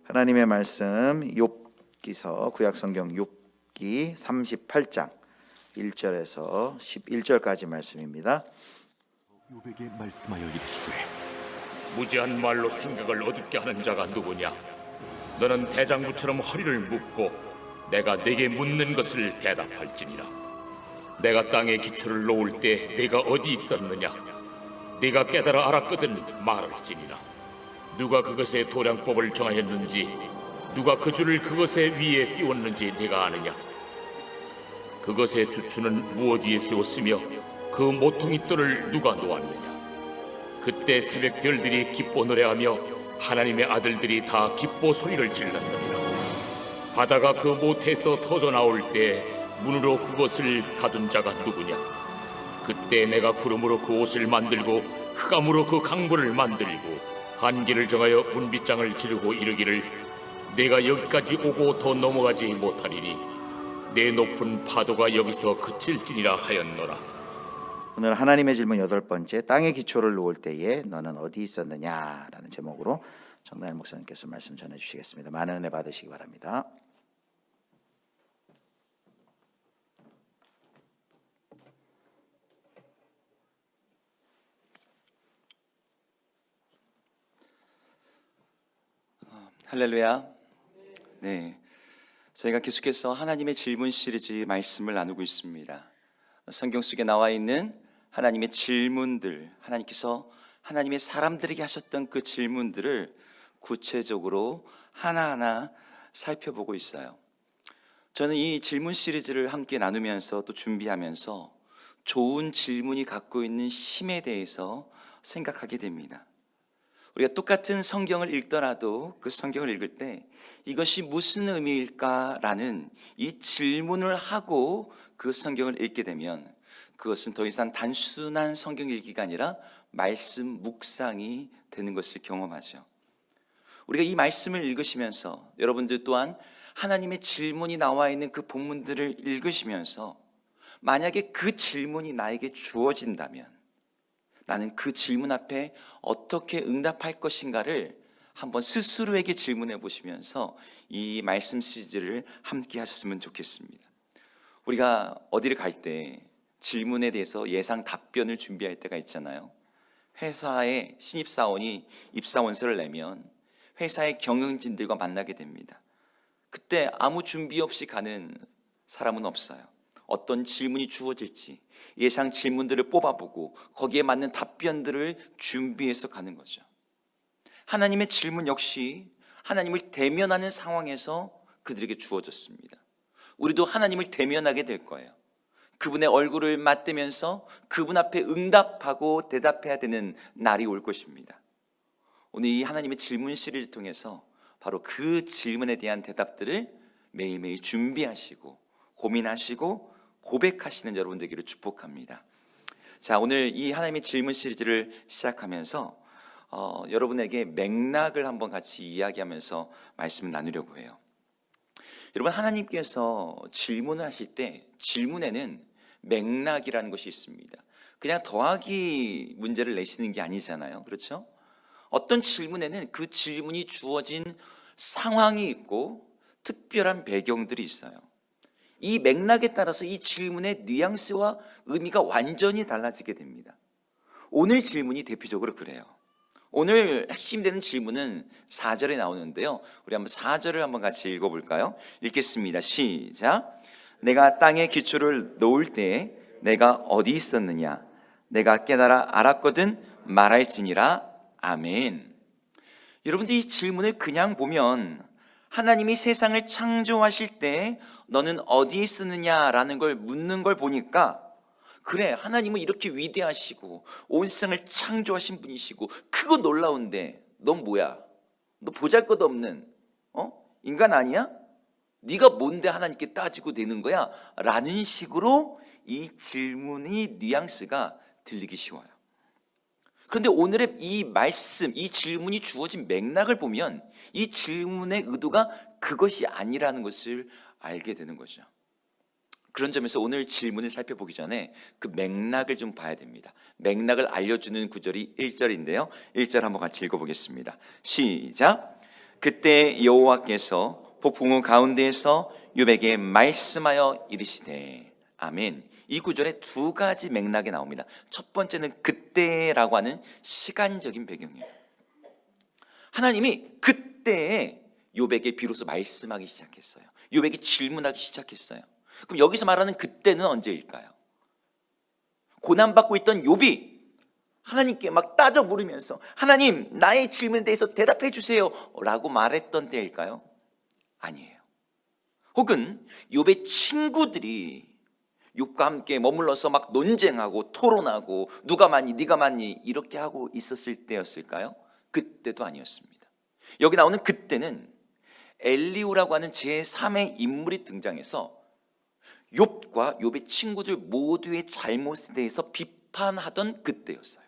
하나님의 말씀 욥기서 구약성경 욥기 38장 1절에서 11절까지 말씀입니다. 욥에게 말씀하여 이르시되 무지한 말로 생각을 어둡게 하는 자가 누구냐? 너는 대장부처럼 허리를 묶고 내가 네게 묻는 것을 대답할지니라. 내가 땅에 기초를 놓을 때 네가 어디 있었느냐? 네가 깨달아 알았거든 말할지니라. 누가 그것의 도량법을 정하였는지, 누가 그 줄을 그것의 위에 띄웠는지 네가 아느냐? 그것의 주추는 무엇 위에 세웠으며 그 모퉁이 돌을 누가 놓았느냐? 그때 새벽 별들이 기뻐 노래하며 하나님의 아들들이 다 기뻐 소리를 질렀느니라. 바다가 그 못에서 터져 나올 때 문으로 그것을 가둔 자가 누구냐? 그때 내가 구름으로 그 옷을 만들고 흑암으로 그 강보를 만들고 한계를 정하여 문빗장을 지르고 이르기를 내가 여기까지 오고 더 넘어가지 못하리니 내 높은 파도가 여기서 그칠지니라 하였노라. 오늘 하나님의 질문 8번째, 땅의 기초를 놓을 때에 너는 어디 있었느냐? 라는 제목으로 정다일 목사님께서 말씀 전해주시겠습니다. 많은 은혜 받으시기 바랍니다. 할렐루야. 네, 저희가 계속해서 하나님의 질문 시리즈 말씀을 나누고 있습니다. 성경 속에 나와 있는 하나님의 질문들, 하나님께서 하나님의 사람들에게 하셨던 그 질문들을 구체적으로 하나하나 살펴보고 있어요. 저는 이 질문 시리즈를 함께 나누면서 또 준비하면서 좋은 질문이 갖고 있는 힘에 대해서 생각하게 됩니다. 우리가 똑같은 성경을 읽더라도 그 성경을 읽을 때 이것이 무슨 의미일까라는 이 질문을 하고 그 성경을 읽게 되면 그것은 더 이상 단순한 성경 읽기가 아니라 말씀 묵상이 되는 것을 경험하죠. 우리가 이 말씀을 읽으시면서 여러분들 또한 하나님의 질문이 나와 있는 그 본문들을 읽으시면서 만약에 그 질문이 나에게 주어진다면 나는 그 질문 앞에 어떻게 응답할 것인가를 한번 스스로에게 질문해 보시면서 이 말씀 시리즈를 함께 하셨으면 좋겠습니다. 우리가 어디를 갈 때 질문에 대해서 예상 답변을 준비할 때가 있잖아요. 회사에 신입사원이 입사원서를 내면 회사의 경영진들과 만나게 됩니다. 그때 아무 준비 없이 가는 사람은 없어요. 어떤 질문이 주어질지 예상 질문들을 뽑아보고 거기에 맞는 답변들을 준비해서 가는 거죠. 하나님의 질문 역시 하나님을 대면하는 상황에서 그들에게 주어졌습니다. 우리도 하나님을 대면하게 될 거예요. 그분의 얼굴을 맞대면서 그분 앞에 응답하고 대답해야 되는 날이 올 것입니다. 오늘 이 하나님의 질문 시리즈를 통해서 바로 그 질문에 대한 대답들을 매일매일 준비하시고 고민하시고 고백하시는 여러분 되기를 축복합니다. 자, 오늘 이 하나님의 질문 시리즈를 시작하면서 여러분에게 맥락을 한번 같이 이야기하면서 말씀을 나누려고 해요. 여러분, 하나님께서 질문을 하실 때 질문에는 맥락이라는 것이 있습니다. 그냥 더하기 문제를 내시는 게 아니잖아요. 그렇죠? 어떤 질문에는 그 질문이 주어진 상황이 있고 특별한 배경들이 있어요. 이 맥락에 따라서 이 질문의 뉘앙스와 의미가 완전히 달라지게 됩니다. 오늘 질문이 대표적으로 그래요. 오늘 핵심 되는 질문은 4절에 나오는데요. 우리 한번 4절을 한번 같이 읽어볼까요? 읽겠습니다. 시작. 내가 땅에 기초를 놓을 때 내가 어디 있었느냐? 내가 깨달아 알았거든 말할지니라. 아멘. 여러분들 이 질문을 그냥 보면 하나님이 세상을 창조하실 때 너는 어디에 있었느냐라는 걸 묻는 걸 보니까 그래, 하나님은 이렇게 위대하시고 온 세상을 창조하신 분이시고 크고 놀라운데 넌 뭐야? 너 보잘것없는 인간 아니야? 네가 뭔데 하나님께 따지고 되는 거야? 라는 식으로 이 질문의 뉘앙스가 들리기 쉬워요. 그런데 오늘의 이 말씀, 이 질문이 주어진 맥락을 보면 이 질문의 의도가 그것이 아니라는 것을 알게 되는 거죠. 그런 점에서 오늘 질문을 살펴보기 전에 그 맥락을 좀 봐야 됩니다. 맥락을 알려주는 구절이 1절인데요. 1절 한번 같이 읽어보겠습니다. 시작. 그때 여호와께서 폭풍우 가운데에서 욥에게 말씀하여 이르시되. 아멘. 이 구절에 두 가지 맥락이 나옵니다. 첫 번째는 그때라고 하는 시간적인 배경이에요. 하나님이 그때에 욥에게 비로소 말씀하기 시작했어요. 욥에게 질문하기 시작했어요. 그럼 여기서 말하는 그때는 언제일까요? 고난받고 있던 욥이 하나님께 막 따져 물으면서 하나님, 나의 질문에 대해서 대답해 주세요 라고 말했던 때일까요? 아니에요. 혹은 욥의 친구들이 욥과 함께 머물러서 막 논쟁하고 토론하고 누가 맞니 네가 맞니 이렇게 하고 있었을 때였을까요? 그때도 아니었습니다. 여기 나오는 그때는 엘리후라고 하는 제3의 인물이 등장해서 욥과 욥의 친구들 모두의 잘못에 대해서 비판하던 그때였어요.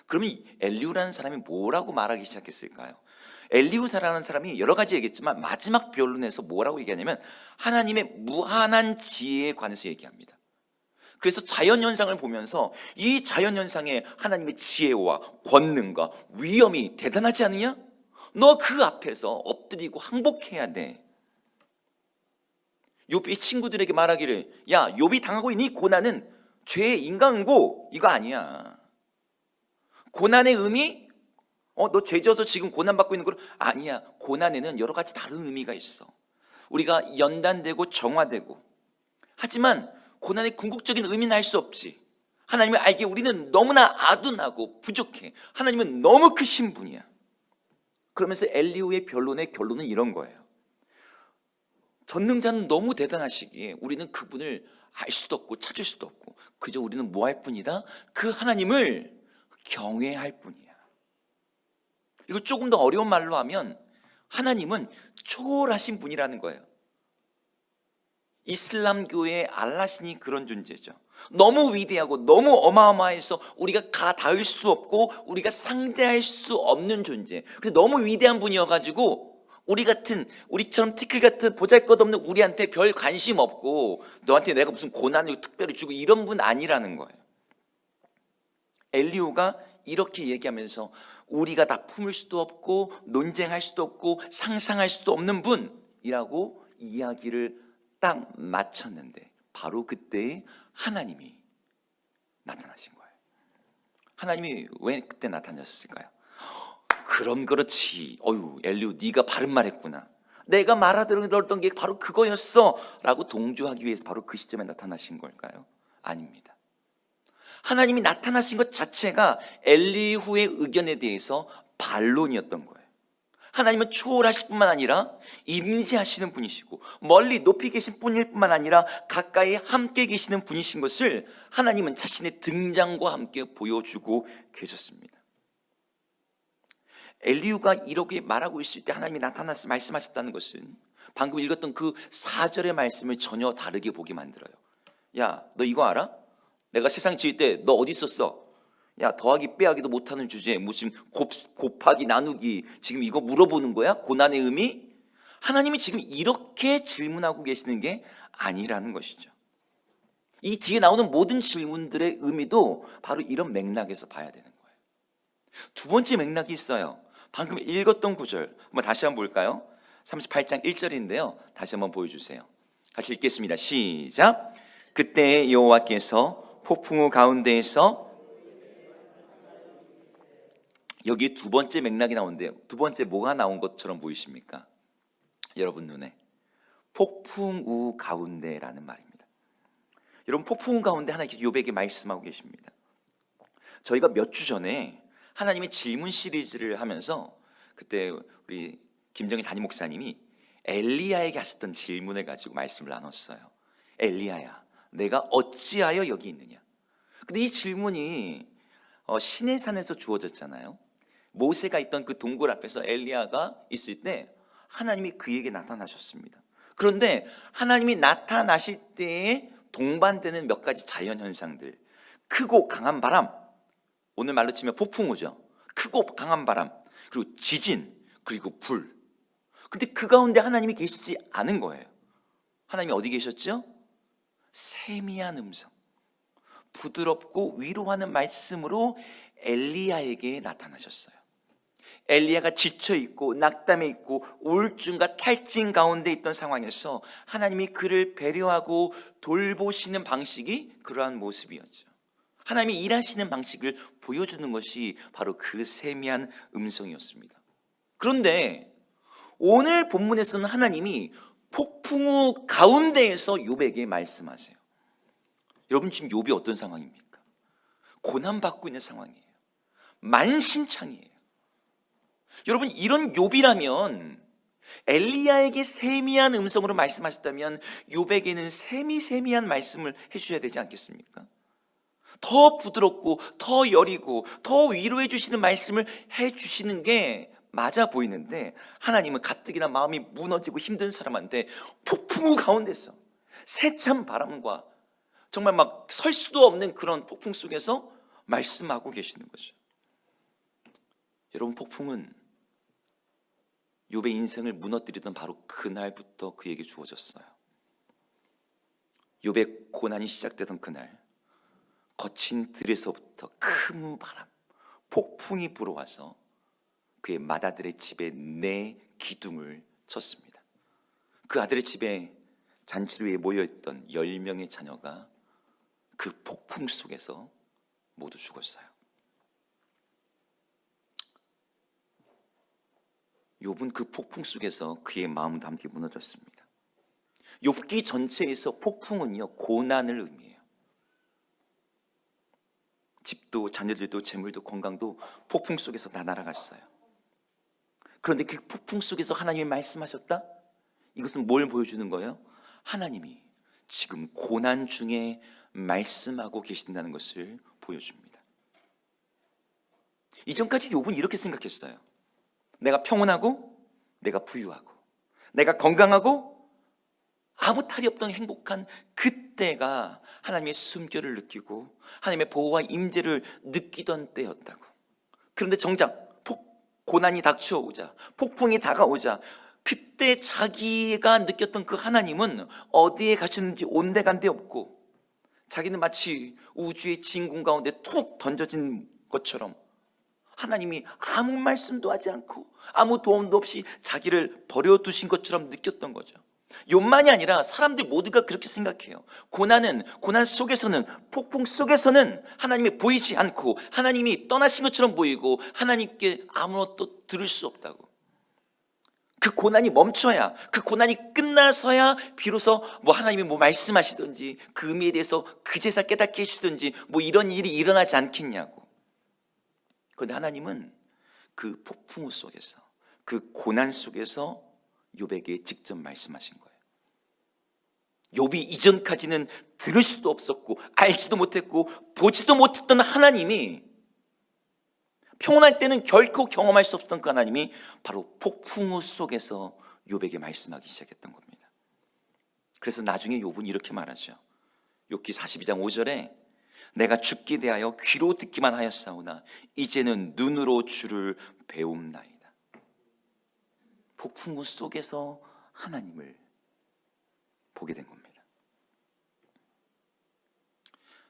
그러면 엘리후라는 사람이 뭐라고 말하기 시작했을까요? 엘리후라는 사람이 여러 가지 얘기했지만 마지막 변론에서 뭐라고 얘기하냐면 하나님의 무한한 지혜에 관해서 얘기합니다. 그래서 자연현상을 보면서 이 자연현상에 하나님의 지혜와 권능과 위엄이 대단하지 않느냐? 너 그 앞에서 엎드리고 항복해야 돼. 욥의 친구들에게 말하기를, 야, 욥이 당하고 있는 이 고난은 죄의 인간고 이거 아니야. 고난의 의미? 너 죄져서 지금 고난받고 있는 거 아니야. 고난에는 여러 가지 다른 의미가 있어. 우리가 연단되고 정화되고, 하지만 고난의 궁극적인 의미는 알 수 없지. 하나님을 알기에 우리는 너무나 아둔하고 부족해. 하나님은 너무 크신 분이야. 그러면서 엘리후의 결론은 이런 거예요. 전능자는 너무 대단하시기에 우리는 그분을 알 수도 없고 찾을 수도 없고 그저 우리는 뭐 할 뿐이다? 그 하나님을 경외할 뿐이야. 이거 조금 더 어려운 말로 하면 하나님은 초월하신 분이라는 거예요. 이슬람교의 알라신이 그런 존재죠. 너무 위대하고 너무 어마어마해서 우리가 닿을 수 없고 우리가 상대할 수 없는 존재. 그래서 너무 위대한 분이어가지고 우리처럼 티끌 같은 보잘것없는 우리한테 별 관심 없고 너한테 내가 무슨 고난을 특별히 주고 이런 분 아니라는 거예요. 엘리후가 이렇게 얘기하면서 우리가 다 품을 수도 없고 논쟁할 수도 없고 상상할 수도 없는 분이라고 이야기를 딱 마쳤는데 바로 그때 하나님이 나타나신 거예요. 하나님이 왜 그때 나타나셨을까요? 그럼 그렇지. 엘리후 네가 바른 말했구나. 내가 말하던 게 바로 그거였어 라고 동조하기 위해서 바로 그 시점에 나타나신 걸까요? 아닙니다. 하나님이 나타나신 것 자체가 엘리후의 의견에 대해서 반론이었던 거예요. 하나님은 초월하실 뿐만 아니라 임재하시는 분이시고 멀리 높이 계신 분일 뿐만 아니라 가까이 함께 계시는 분이신 것을 하나님은 자신의 등장과 함께 보여주고 계셨습니다. 엘리후가 이렇게 말하고 있을 때 하나님이 나타나서 말씀하셨다는 것은 방금 읽었던 그 4절의 말씀을 전혀 다르게 보게 만들어요. 야, 너 이거 알아? 내가 세상 지을 때 너 어디 있었어? 야, 더하기 빼하기도 못하는 주제에 무슨 곱하기 나누기 지금 이거 물어보는 거야? 고난의 의미? 하나님이 지금 이렇게 질문하고 계시는 게 아니라는 것이죠. 이 뒤에 나오는 모든 질문들의 의미도 바로 이런 맥락에서 봐야 되는 거예요. 두 번째 맥락이 있어요. 방금 읽었던 구절 한번 다시 한번 볼까요? 38장 1절인데요 다시 한번 보여주세요. 같이 읽겠습니다. 시작. 그때 여호와께서 폭풍우 가운데에서, 여기 두 번째 맥락이 나오는데 두 번째 뭐가 나온 것처럼 보이십니까? 여러분 눈에 폭풍우 가운데라는 말입니다. 여러분, 폭풍우 가운데 하나님께 욥에게 말씀하고 계십니다. 저희가 몇 주 전에 하나님의 질문 시리즈를 하면서 그때 우리 김정일 담임 목사님이 엘리야에게 하셨던 질문을 가지고 말씀을 나눴어요. 엘리야야, 내가 어찌하여 여기 있느냐? 근데 이 질문이 시내산에서 주어졌잖아요. 모세가 있던 그 동굴 앞에서 엘리야가 있을 때 하나님이 그에게 나타나셨습니다. 그런데 하나님이 나타나실 때에 동반되는 몇 가지 자연현상들, 크고 강한 바람, 오늘 말로 치면 폭풍우죠. 크고 강한 바람, 그리고 지진, 그리고 불. 근데 그 가운데 하나님이 계시지 않은 거예요. 하나님이 어디 계셨죠? 세미한 음성, 부드럽고 위로하는 말씀으로 엘리야에게 나타나셨어요. 엘리야가 지쳐 있고 낙담해 있고 우울증과 탈진 가운데 있던 상황에서 하나님이 그를 배려하고 돌보시는 방식이 그러한 모습이었죠. 하나님이 일하시는 방식을 보여주는 것이 바로 그 세미한 음성이었습니다. 그런데 오늘 본문에서는 하나님이 폭풍우 가운데에서 욥에게 말씀하세요. 여러분, 지금 욥이 어떤 상황입니까? 고난받고 있는 상황이에요. 만신창이에요. 여러분, 이런 욥이라면 엘리야에게 세미한 음성으로 말씀하셨다면 욥에게는 세미세미한 말씀을 해주셔야 되지 않겠습니까? 더 부드럽고 더 여리고 더 위로해 주시는 말씀을 해주시는 게 맞아 보이는데, 하나님은 가뜩이나 마음이 무너지고 힘든 사람한테 폭풍우 가운데서 세찬 바람과 정말 막 설 수도 없는 그런 폭풍 속에서 말씀하고 계시는 거죠. 여러분, 폭풍은 욥의 인생을 무너뜨리던 바로 그날부터 그에게 주어졌어요. 욥의 고난이 시작되던 그날, 거친 들에서부터 큰 바람, 폭풍이 불어와서 그의 맏아들의 집에 네 기둥을 쳤습니다. 그 아들의 집에 잔치 위에 모여있던 10명의 자녀가 그 폭풍 속에서 모두 죽었어요. 욥은 그 폭풍 속에서 그의 마음 담기 무너졌습니다. 욥기 전체에서 폭풍은요, 고난을 의미해요. 집도 자녀들도 재물도 건강도 폭풍 속에서 다 날아갔어요. 그런데 그 폭풍 속에서 하나님이 말씀하셨다? 이것은 뭘 보여주는 거예요? 하나님이 지금 고난 중에 말씀하고 계신다는 것을 보여줍니다. 이전까지 욥은 이렇게 생각했어요. 내가 평온하고 내가 부유하고 내가 건강하고 아무 탈이 없던 행복한 그때가 하나님의 숨결을 느끼고 하나님의 보호와 임재를 느끼던 때였다고. 그런데 정작 고난이 닥쳐오자, 폭풍이 다가오자, 그때 자기가 느꼈던 그 하나님은 어디에 가셨는지 온데간데 없고, 자기는 마치 우주의 진공 가운데 툭 던져진 것처럼 하나님이 아무 말씀도 하지 않고 아무 도움도 없이 자기를 버려두신 것처럼 느꼈던 거죠. 욥만이 아니라 사람들 모두가 그렇게 생각해요. 고난 속에서는, 폭풍 속에서는 하나님이 보이지 않고 하나님이 떠나신 것처럼 보이고 하나님께 아무것도 들을 수 없다고. 그 고난이 멈춰야, 그 고난이 끝나서야 비로소 하나님이 말씀하시든지 그 의미에 대해서 그제서 깨닫게 해주시든지 이런 일이 일어나지 않겠냐고. 그런데 하나님은 그 폭풍 속에서, 그 고난 속에서 욥에게 직접 말씀하신 거예요. 욥이 이전까지는 들을 수도 없었고 알지도 못했고 보지도 못했던 하나님이, 평온할 때는 결코 경험할 수 없었던 그 하나님이 바로 폭풍우 속에서 욥에게 말씀하기 시작했던 겁니다. 그래서 나중에 욥은 이렇게 말하죠. 욥기 42장 5절에 내가 죽게 대하여 귀로 듣기만 하였사오나 이제는 눈으로 주를 배움나이다. 폭풍우 속에서 하나님을 보게 된 겁니다.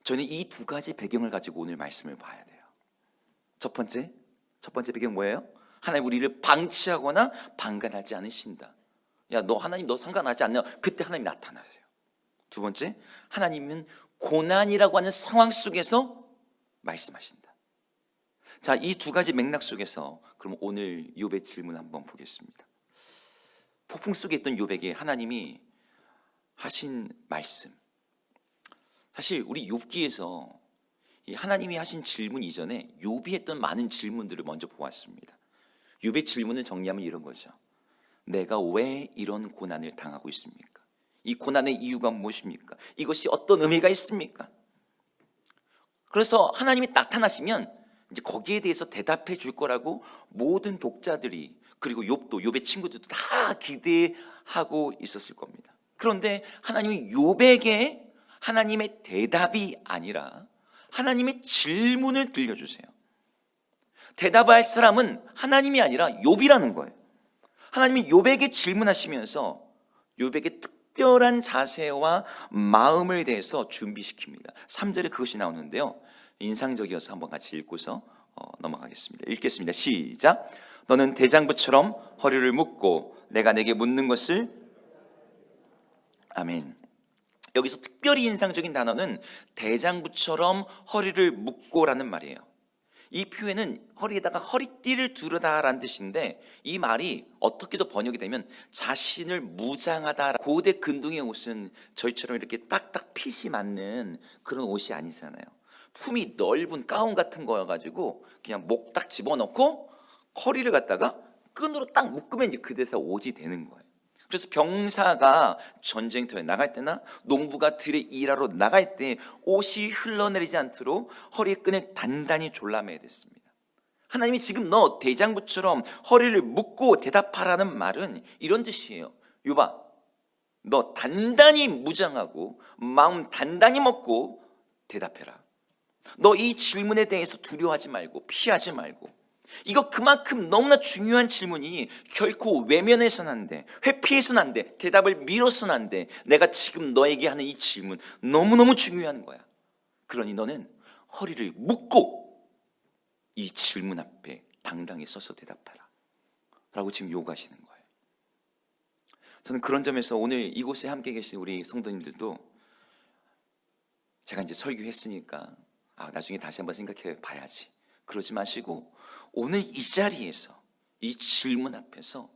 저는 이 두 가지 배경을 가지고 오늘 말씀을 봐야 돼요. 첫 번째 배경 뭐예요? 하나님 우리를 방치하거나 방관하지 않으신다. 야, 하나님 너 상관하지 않냐? 그때 하나님이 나타나세요. 두 번째, 하나님은 고난이라고 하는 상황 속에서 말씀하신다. 자, 이 두 가지 맥락 속에서 그럼 오늘 욥의 질문 한번 보겠습니다. 폭풍 속에 있던 욥에게 하나님이 하신 말씀, 사실 우리 욥기에서 이 하나님이 하신 질문 이전에 욥이 했던 많은 질문들을 먼저 보았습니다. 욥의 질문을 정리하면 이런 거죠. 내가 왜 이런 고난을 당하고 있습니까? 이 고난의 이유가 무엇입니까? 이것이 어떤 의미가 있습니까? 그래서 하나님이 나타나시면 이제 거기에 대해서 대답해 줄 거라고 모든 독자들이, 그리고 욥도, 욥의 친구들도 다 기대하고 있었을 겁니다. 그런데 하나님이 욥에게 하나님의 대답이 아니라 하나님의 질문을 들려주세요. 대답할 사람은 하나님이 아니라 욥이라는 거예요. 하나님이 욥에게 질문하시면서 욥에게 특별한 자세와 마음을 대해서 준비시킵니다. 3절에 그것이 나오는데요, 인상적이어서 한번 같이 읽고서 넘어가겠습니다. 읽겠습니다. 시작. 너는 대장부처럼 허리를 묶고 내가 내게 묻는 것을. 아멘. 여기서 특별히 인상적인 단어는 대장부처럼 허리를 묶고라는 말이에요. 이 표현은 허리에다가 허리띠를 두르다라는 뜻인데, 이 말이 어떻게도 번역이 되면 자신을 무장하다. 고대 근동의 옷은 저희처럼 이렇게 딱딱 핏이 맞는 그런 옷이 아니잖아요. 품이 넓은 가운 같은 거여가지고 그냥 목 딱 집어넣고 허리를 갖다가 끈으로 딱 묶으면 이제 그 대사 옷이 되는 거예요. 그래서 병사가 전쟁터에 나갈 때나 농부가 들에 일하러 나갈 때 옷이 흘러내리지 않도록 허리의 끈을 단단히 졸라매야 됐습니다. 하나님이 지금 너 대장부처럼 허리를 묶고 대답하라는 말은 이런 뜻이에요. 요봐, 너 단단히 무장하고 마음 단단히 먹고 대답해라. 너 이 질문에 대해서 두려워하지 말고 피하지 말고. 이거 그만큼 너무나 중요한 질문이 결코 외면해서는 안 돼, 회피해서는 안 돼, 대답을 미뤄서는 안 돼. 내가 지금 너에게 하는 이 질문 너무너무 중요한 거야. 그러니 너는 허리를 묶고 이 질문 앞에 당당히 서서 대답하라 라고 지금 요구하시는 거예요. 저는 그런 점에서 오늘 이곳에 함께 계신 우리 성도님들도, 제가 이제 설교했으니까 나중에 다시 한번 생각해 봐야지, 그러지 마시고 오늘 이 자리에서 이 질문 앞에서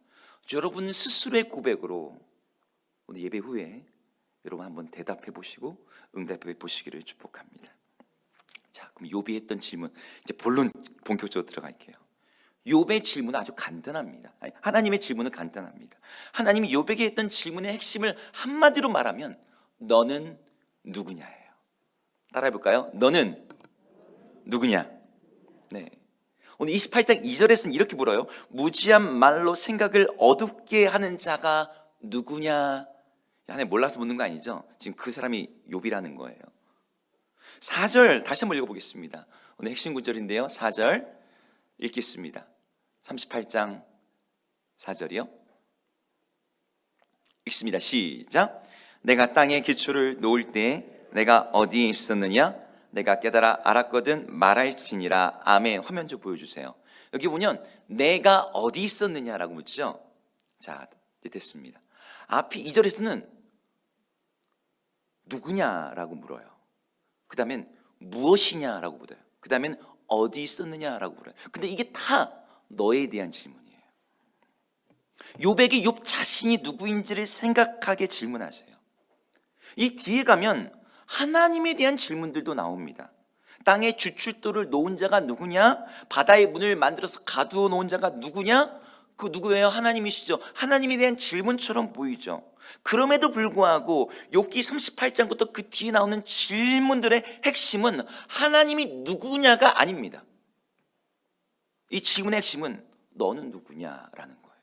여러분 스스로의 고백으로 오늘 예배 후에 여러분 한번 대답해 보시고 응답해 보시기를 축복합니다. 자, 그럼 욥이 했던 질문, 이제 본론 본격적으로 들어갈게요. 욥의 질문은 아주 간단합니다. 하나님의 질문은 간단합니다. 하나님이 욥에게 했던 질문의 핵심을 한마디로 말하면 너는 누구냐예요. 따라해 볼까요? 너는 누구냐? 네. 오늘 28장 2절에서는 이렇게 물어요. 무지한 말로 생각을 어둡게 하는 자가 누구냐? 하나님 몰라서 묻는 거 아니죠? 지금 그 사람이 욥이라는 거예요. 4절 다시 한번 읽어보겠습니다. 오늘 핵심 구절인데요. 4절 읽겠습니다. 38장 4절이요. 읽습니다. 시작. 내가 땅에 기초를 놓을 때 내가 어디에 있었느냐? 내가 깨달아 알았거든 말할지니라. 아멘. 화면 좀 보여주세요. 여기 보면 내가 어디 있었느냐라고 묻죠. 자, 이제 됐습니다. 앞이 2절에서는 누구냐라고 물어요. 그 다음엔 무엇이냐라고 물어요. 그 다음엔 어디 있었느냐라고 물어요. 근데 이게 다 너에 대한 질문이에요. 욥에게 욥 자신이 누구인지를 생각하게 질문하세요. 이 뒤에 가면 하나님에 대한 질문들도 나옵니다. 땅에 주출도를 놓은 자가 누구냐? 바다의 문을 만들어서 가두어 놓은 자가 누구냐? 그 누구예요? 하나님이시죠. 하나님에 대한 질문처럼 보이죠. 그럼에도 불구하고 욥기 38장부터 그 뒤에 나오는 질문들의 핵심은 하나님이 누구냐가 아닙니다. 이 질문의 핵심은 너는 누구냐라는 거예요.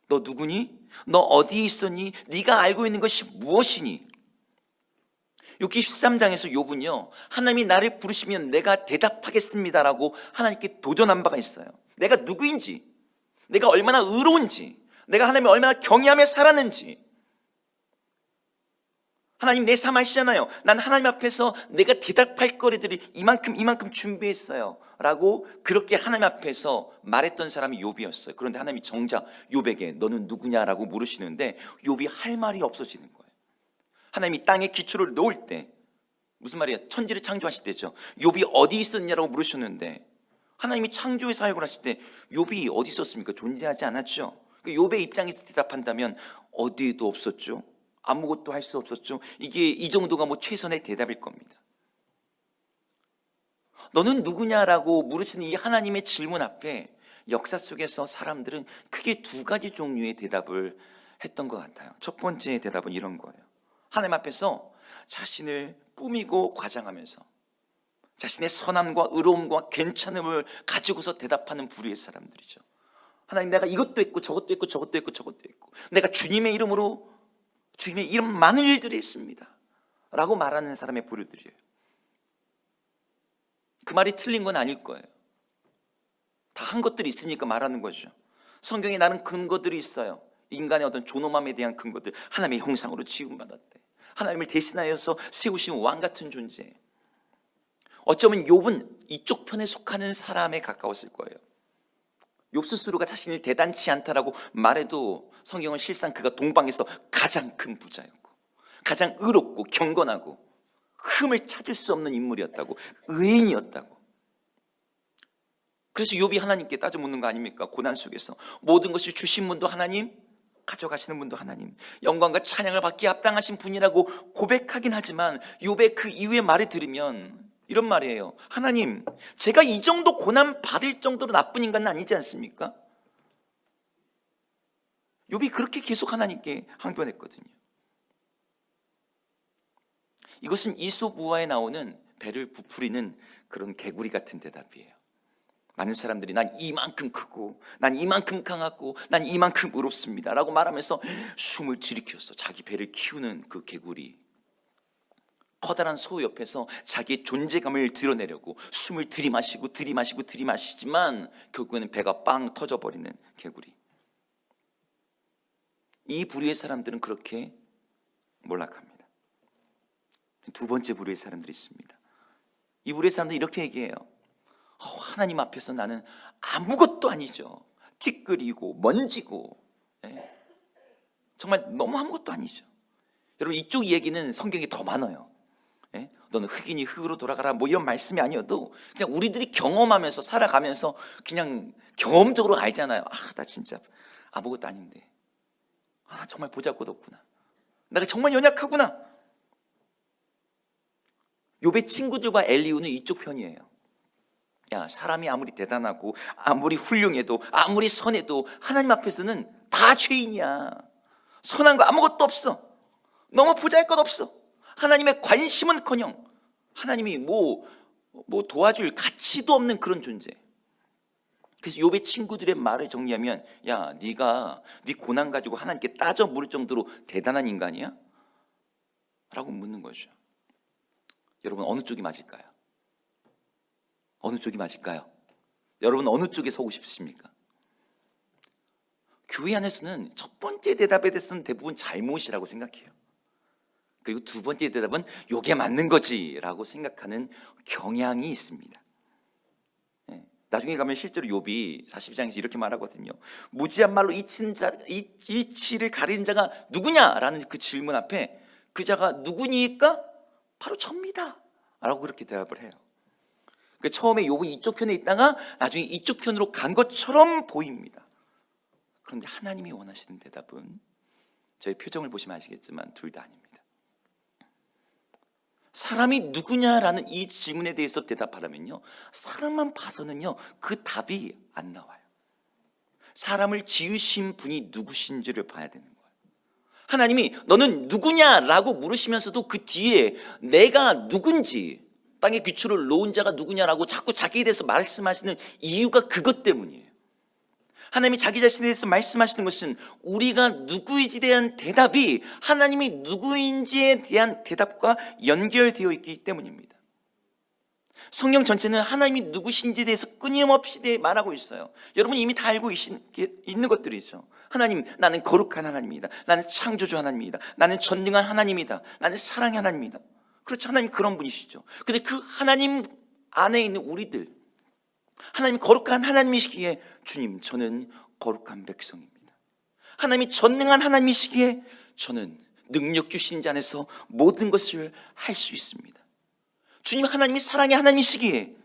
너 누구니? 너 어디에 있었니? 네가 알고 있는 것이 무엇이니? 욥기 13장에서 욥은요, 하나님이 나를 부르시면 내가 대답하겠습니다라고 하나님께 도전한 바가 있어요. 내가 누구인지, 내가 얼마나 의로운지, 내가 하나님을 얼마나 경외하며 살았는지. 하나님 내 삶 아시잖아요. 난 하나님 앞에서 내가 대답할 거리들이 이만큼 준비했어요 라고 그렇게 하나님 앞에서 말했던 사람이 욥이었어요. 그런데 하나님이 정작 욥에게 너는 누구냐라고 물으시는데 욥이 할 말이 없어지는 거예요. 하나님이 땅에 기초를 놓을 때, 무슨 말이에요? 천지를 창조하실 때죠. 욥이 어디 있었냐라고 물으셨는데 하나님이 창조의 사역을 하실 때 욥이 어디 있었습니까? 존재하지 않았죠. 욥의 입장에서 대답한다면 어디에도 없었죠. 아무것도 할 수 없었죠. 이게 이 정도가 뭐 최선의 대답일 겁니다. 너는 누구냐라고 물으시는 이 하나님의 질문 앞에 역사 속에서 사람들은 크게 두 가지 종류의 대답을 했던 것 같아요. 첫 번째 대답은 이런 거예요. 하나님 앞에서 자신을 꾸미고 과장하면서 자신의 선함과 의로움과 괜찮음을 가지고서 대답하는 부류의 사람들이죠. 하나님, 내가 이것도 했고 저것도 했고 저것도 했고 저것도 했고 내가 주님의 이름으로 주님의 이런 많은 일들을 했습니다 라고 말하는 사람의 부류들이에요. 그 말이 틀린 건 아닐 거예요. 다 한 것들이 있으니까 말하는 거죠. 성경에 나는 근거들이 있어요. 인간의 어떤 존엄함에 대한 근거들, 하나님의 형상으로 지음받았대, 하나님을 대신하여서 세우신 왕 같은 존재. 어쩌면 욥은 이쪽 편에 속하는 사람에 가까웠을 거예요. 욥 스스로가 자신을 대단치 않다라고 말해도 성경은 실상 그가 동방에서 가장 큰 부자였고 가장 의롭고 경건하고 흠을 찾을 수 없는 인물이었다고, 의인이었다고. 그래서 욥이 하나님께 따져 묻는 거 아닙니까? 고난 속에서 모든 것을 주신 분도 하나님, 가져가시는 분도 하나님, 영광과 찬양을 받기에 합당하신 분이라고 고백하긴 하지만 욥의 그 이후의 말을 들으면 이런 말이에요. 하나님, 제가 이 정도 고난 받을 정도로 나쁜 인간은 아니지 않습니까? 욥이 그렇게 계속 하나님께 항변했거든요. 이것은 이솝 우화에 나오는 배를 부풀리는 그런 개구리 같은 대답이에요. 많은 사람들이 난 이만큼 크고 난 이만큼 강하고 난 이만큼 의롭습니다 라고 말하면서 숨을 들이켰어. 자기 배를 키우는 그 개구리, 커다란 소 옆에서 자기의 존재감을 드러내려고 숨을 들이마시고 들이마시고 들이마시지만 결국에는 배가 빵 터져버리는 개구리. 이 부류의 사람들은 그렇게 몰락합니다. 두 번째 부류의 사람들이 있습니다. 이 부류의 사람들은 이렇게 얘기해요. 하나님 앞에서 나는 아무것도 아니죠. 티끌이고 먼지고, 정말 너무 아무것도 아니죠. 여러분, 이쪽 이야기는 성경에 더 많아요. 너는 흙이니 흙으로 돌아가라, 뭐 이런 말씀이 아니어도 그냥 우리들이 경험하면서 살아가면서 그냥 경험적으로 알잖아요. 나 진짜 아무것도 아닌데, 정말 보잘것없구나, 내가 정말 연약하구나. 욥의 친구들과 엘리후는 이쪽 편이에요. 야, 사람이 아무리 대단하고 아무리 훌륭해도 아무리 선해도 하나님 앞에서는 다 죄인이야. 선한 거 아무것도 없어. 너무 보잘것없어. 하나님의 관심은커녕 하나님이 뭐 도와줄 가치도 없는 그런 존재. 그래서 욥의 친구들의 말을 정리하면, 야, 네가 네 고난 가지고 하나님께 따져 물을 정도로 대단한 인간이야? 라고 묻는 거죠. 여러분, 어느 쪽이 맞을까요? 어느 쪽이 맞을까요? 여러분, 어느 쪽에 서고 싶으십니까? 교회 안에서는 첫 번째 대답에 대해서는 대부분 잘못이라고 생각해요. 그리고 두 번째 대답은 요게 맞는 거지라고 생각하는 경향이 있습니다. 나중에 가면 실제로 욥이 42장에서 이렇게 말하거든요. 무지한 말로 이치를 가리는 자가 누구냐라는 그 질문 앞에 그 자가 누구니까? 바로 접니다 라고 그렇게 대답을 해요. 처음에 욥은 이쪽 편에 있다가 나중에 이쪽 편으로 간 것처럼 보입니다. 그런데 하나님이 원하시는 대답은, 저희 표정을 보시면 아시겠지만 둘 다 아닙니다. 사람이 누구냐라는 이 질문에 대해서 대답하려면요, 사람만 봐서는요 그 답이 안 나와요. 사람을 지으신 분이 누구신지를 봐야 되는 거예요. 하나님이 너는 누구냐라고 물으시면서도 그 뒤에 내가 누군지, 땅에 기초를 놓은 자가 누구냐라고 자꾸 자기에 대해서 말씀하시는 이유가 그것 때문이에요. 하나님이 자기 자신에 대해서 말씀하시는 것은 우리가 누구인지에 대한 대답이 하나님이 누구인지에 대한 대답과 연결되어 있기 때문입니다. 성경 전체는 하나님이 누구신지에 대해서 끊임없이 말하고 있어요. 여러분 이미 다 알고 있는 것들이 있죠. 하나님, 나는 거룩한 하나님이다. 나는 창조주 하나님이다. 나는 전능한 하나님이다. 나는 사랑의 하나님이다. 그렇죠, 하나님 그런 분이시죠. 근데 그 하나님 안에 있는 우리들, 하나님이 거룩한 하나님이시기에 주님, 저는 거룩한 백성입니다. 하나님이 전능한 하나님이시기에 저는 능력 주신 자 안에서 모든 것을 할 수 있습니다. 주님, 하나님이 사랑의 하나님이시기에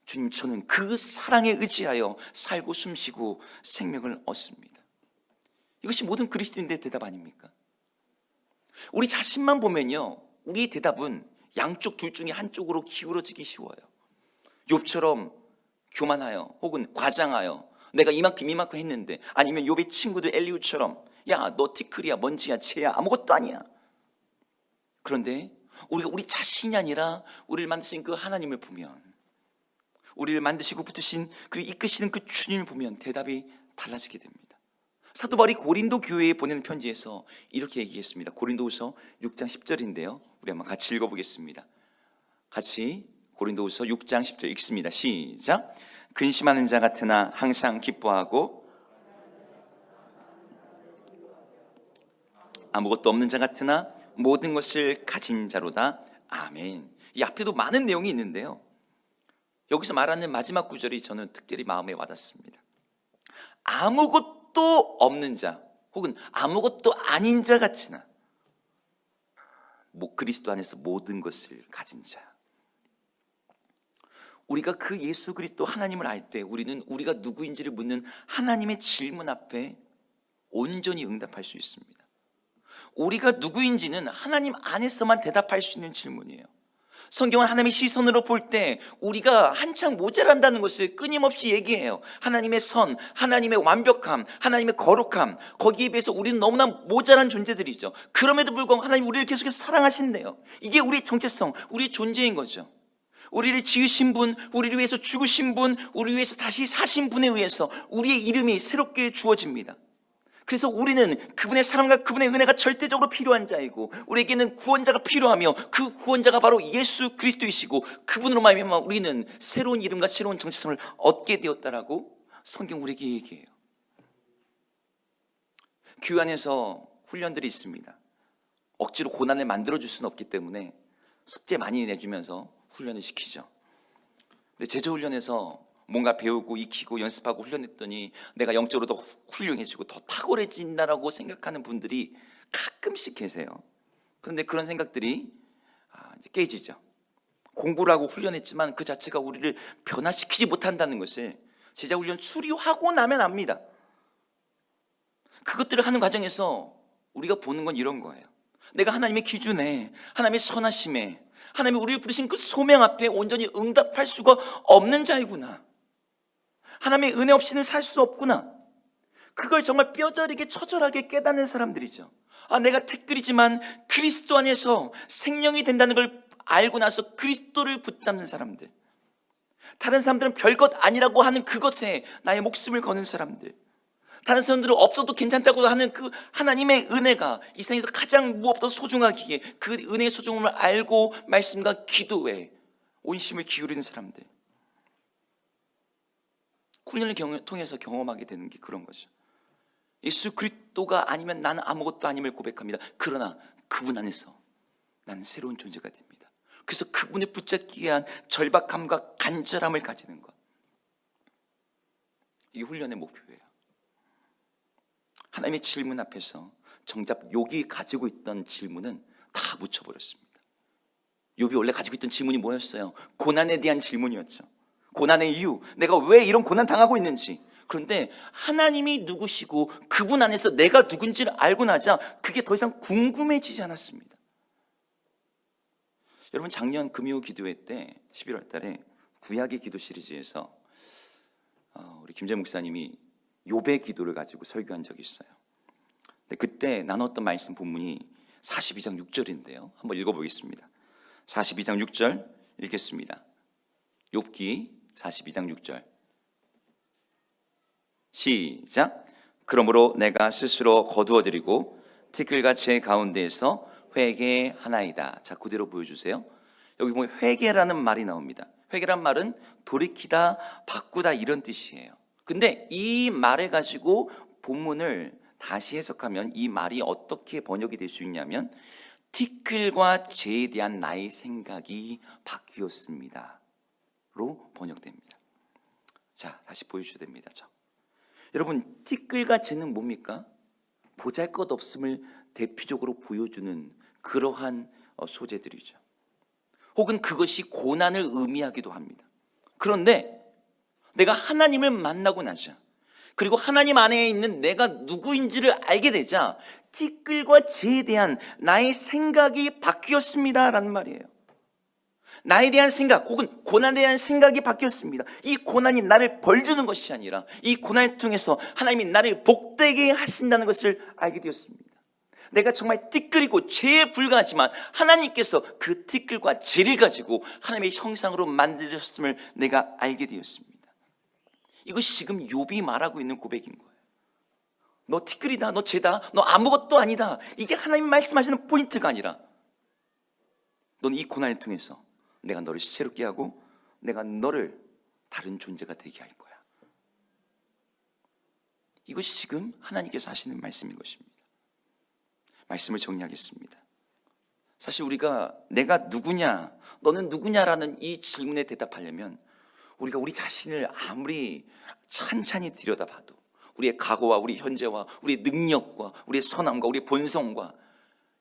주님, 저는 그 사랑에 의지하여 살고 숨쉬고 생명을 얻습니다. 이것이 모든 그리스도인들의 대답 아닙니까? 우리 자신만 보면요, 우리의 대답은 양쪽 둘 중에 한쪽으로 기울어지기 쉬워요. 욥처럼 교만하여 혹은 과장하여 내가 이만큼 했는데, 아니면 욥의 친구들 엘리후처럼 야, 너 티끌이야, 먼지야, 재야, 아무것도 아니야. 그런데 우리가 우리 자신이 아니라 우리를 만드신 그 하나님을 보면, 우리를 만드시고 붙으신 그리고 이끄시는 그 주님을 보면 대답이 달라지게 됩니다. 사도 바울이 고린도 교회에 보내는 편지에서 이렇게 얘기했습니다. 고린도후서 6장 10절인데요 우리 한번 같이 읽어보겠습니다. 같이 고린도후서 6장 10절 읽습니다. 시작. 근심하는 자 같으나 항상 기뻐하고 아무것도 없는 자 같으나 모든 것을 가진 자로다. 아멘. 이 앞에도 많은 내용이 있는데요, 여기서 말하는 마지막 구절이 저는 특별히 마음에 와닿습니다. 아무것도 없는 자 혹은 아무것도 아닌 자 같으나 그리스도 안에서 모든 것을 가진 자. 우리가 그 예수 그리스도 하나님을 알 때 우리는 우리가 누구인지를 묻는 하나님의 질문 앞에 온전히 응답할 수 있습니다. 우리가 누구인지는 하나님 안에서만 대답할 수 있는 질문이에요. 성경은 하나님의 시선으로 볼 때 우리가 한창 모자란다는 것을 끊임없이 얘기해요. 하나님의 선, 하나님의 완벽함, 하나님의 거룩함, 거기에 비해서 우리는 너무나 모자란 존재들이죠. 그럼에도 불구하고 하나님 우리를 계속해서 사랑하신대요. 이게 우리의 정체성, 우리의 존재인 거죠. 우리를 지으신 분, 우리를 위해서 죽으신 분, 우리를 위해서 다시 사신 분에 의해서 우리의 이름이 새롭게 주어집니다. 그래서 우리는 그분의 사랑과 그분의 은혜가 절대적으로 필요한 자이고 우리에게는 구원자가 필요하며 그 구원자가 바로 예수 그리스도이시고 그분으로 말미암아 우리는 새로운 이름과 새로운 정체성을 얻게 되었다라고 성경 우리에게 얘기해요. 교회 안에서 훈련들이 있습니다. 억지로 고난을 만들어줄 수는 없기 때문에 숙제 많이 내주면서 훈련을 시키죠. 근데 제자훈련에서 뭔가 배우고 익히고 연습하고 훈련했더니 내가 영적으로 더 훌륭해지고 더 탁월해진다라고 생각하는 분들이 가끔씩 계세요. 그런데 그런 생각들이 이제 깨지죠. 공부를 하고 훈련했지만 그 자체가 우리를 변화시키지 못한다는 것을 제자훈련 수료하고 나면 압니다. 그것들을 하는 과정에서 우리가 보는 건 이런 거예요. 내가 하나님의 기준에, 하나님의 선하심에, 하나님이 우리를 부르신 그 소명 앞에 온전히 응답할 수가 없는 자이구나. 하나님의 은혜 없이는 살 수 없구나. 그걸 정말 뼈저리게 처절하게 깨닫는 사람들이죠. 내가 택글이지만 그리스도 안에서 생명이 된다는 걸 알고 나서 그리스도를 붙잡는 사람들. 다른 사람들은 별것 아니라고 하는 그것에 나의 목숨을 거는 사람들. 다른 사람들은 없어도 괜찮다고 하는 그 하나님의 은혜가 이 세상에서 가장 무엇보다 소중하기에 그 은혜의 소중함을 알고 말씀과 기도에 온심을 기울이는 사람들. 훈련을 통해서 경험하게 되는 게 그런 거죠. 예수 그리스도가 아니면 나는 아무것도 아님을 고백합니다. 그러나 그분 안에서 나는 새로운 존재가 됩니다. 그래서 그분을 붙잡기 위한 절박함과 간절함을 가지는 것. 이게 훈련의 목표예요. 하나님의 질문 앞에서 정작 욥이 가지고 있던 질문은 다 묻혀버렸습니다. 욥이 원래 가지고 있던 질문이 뭐였어요? 고난에 대한 질문이었죠. 고난의 이유, 내가 왜 이런 고난 당하고 있는지. 그런데 하나님이 누구시고 그분 안에서 내가 누군지를 알고 나자 그게 더 이상 궁금해지지 않았습니다. 여러분, 작년 금요 기도회 때 11월 달에 구약의 기도 시리즈에서 우리 김재 목사님이 욥의 기도를 가지고 설교한 적이 있어요. 근데 그때 나눴던 말씀 본문이 42장 6절인데요. 한번 읽어보겠습니다. 42장 6절 읽겠습니다. 욥기 42장 6절 시작. 그러므로 내가 스스로 거두어드리고 티끌과 제 가운데에서 회개하나이다. 자, 그대로 보여주세요. 여기 보면 회개라는 말이 나옵니다. 회개란 말은 돌이키다, 바꾸다 이런 뜻이에요. 근데 이 말을 가지고 본문을 다시 해석하면 이 말이 어떻게 번역이 될 수 있냐면 티끌과 재에 대한 나의 생각이 바뀌었습니다 로 번역됩니다. 자, 다시 보여주셔야 됩니다. 여러분, 티끌과 재는 뭡니까? 보잘것없음을 대표적으로 보여주는 그러한 소재들이죠. 혹은 그것이 고난을 의미하기도 합니다. 그런데 내가 하나님을 만나고 나자, 그리고 하나님 안에 있는 내가 누구인지를 알게 되자 티끌과 재에 대한 나의 생각이 바뀌었습니다 라는 말이에요. 나에 대한 생각 혹은 고난에 대한 생각이 바뀌었습니다. 이 고난이 나를 벌주는 것이 아니라 이 고난을 통해서 하나님이 나를 복되게 하신다는 것을 알게 되었습니다. 내가 정말 티끌이고 죄에 불과하지만 하나님께서 그 티끌과 죄를 가지고 하나님의 형상으로 만드셨음을 내가 알게 되었습니다. 이것이 지금 욥이 말하고 있는 고백인 거예요. 너 티끌이다, 너 죄다, 너 아무것도 아니다. 이게 하나님 말씀하시는 포인트가 아니라 너는 이 고난을 통해서 내가 너를 새롭게 하고 내가 너를 다른 존재가 되게 할 거야. 이것이 지금 하나님께서 하시는 말씀인 것입니다. 말씀을 정리하겠습니다. 사실 우리가 내가 누구냐, 너는 누구냐라는 이 질문에 대답하려면 우리가 우리 자신을 아무리 찬찬히 들여다봐도 우리의 과거와 우리 현재와 우리의 능력과 우리의 선함과 우리의 본성과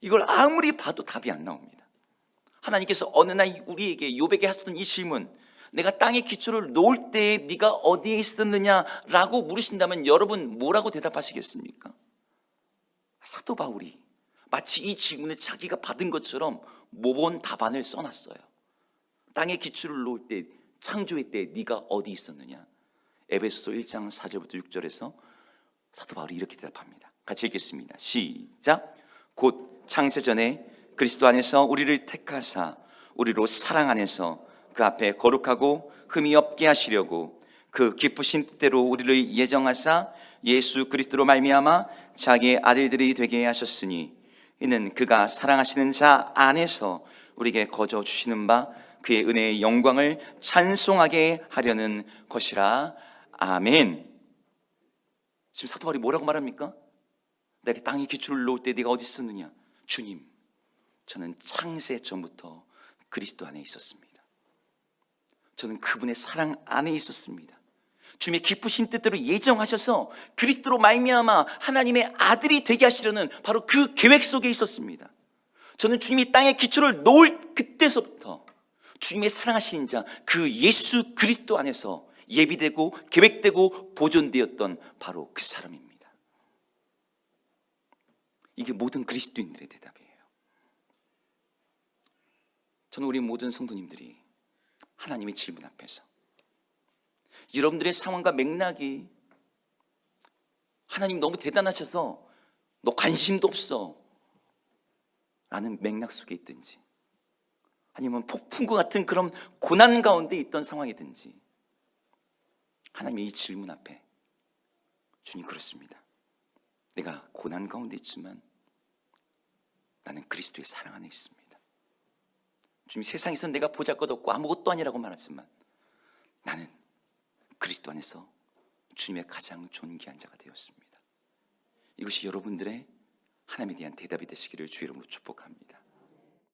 이걸 아무리 봐도 답이 안 나옵니다. 하나님께서 어느 날 우리에게 욥에게 하셨던 이 질문, 내가 땅에 기초를 놓을 때에 네가 어디에 있었느냐라고 물으신다면 여러분 뭐라고 대답하시겠습니까? 사도 바울이 마치 이 질문을 자기가 받은 것처럼 모범 답안을 써놨어요. 땅에 기초를 놓을 때, 창조의 때 네가 어디 있었느냐? 에베소서 1장 4절부터 6절에서 사도 바울이 이렇게 대답합니다. 같이 읽겠습니다. 시작. 곧 창세전에 그리스도 안에서 우리를 택하사 우리로 사랑 안에서 그 앞에 거룩하고 흠이 없게 하시려고 그 기쁘신 뜻대로 우리를 예정하사 예수 그리스도로 말미암아 자기의 아들들이 되게 하셨으니 이는 그가 사랑하시는 자 안에서 우리에게 거저 주시는 바 그의 은혜의 영광을 찬송하게 하려는 것이라. 아멘. 지금 사도 바울이 뭐라고 말합니까? 내가 땅에 기초를 놓을 때 네가 어디 있었느냐? 주님, 저는 창세 전부터 그리스도 안에 있었습니다. 저는 그분의 사랑 안에 있었습니다. 주님의 기쁘신 뜻대로 예정하셔서 그리스도로 말미암아 하나님의 아들이 되게 하시려는 바로 그 계획 속에 있었습니다. 저는 주님이 땅에 기초를 놓을 그때서부터 주님의 사랑하시는 자 그 예수 그리스도 안에서 예비되고 계획되고 보존되었던 바로 그 사람입니다. 이게 모든 그리스도인들의 대답이에요. 저는 우리 모든 성도님들이 하나님의 질문 앞에서 여러분들의 상황과 맥락이 하나님 너무 대단하셔서 너 관심도 없어 라는 맥락 속에 있든지, 아니면 폭풍과 같은 그런 고난 가운데 있던 상황이든지, 하나님의 이 질문 앞에 주님 그렇습니다. 내가 고난 가운데 있지만 나는 그리스도의 사랑 안에 있습니다. 주님, 세상에서 내가 보잘것없고 아무것도 아니라고 말하지만 나는 그리스도 안에서 주님의 가장 존귀한 자가 되었습니다. 이것이 여러분들의 하나님에 대한 대답이 되시기를 주의 이름으로 축복합니다.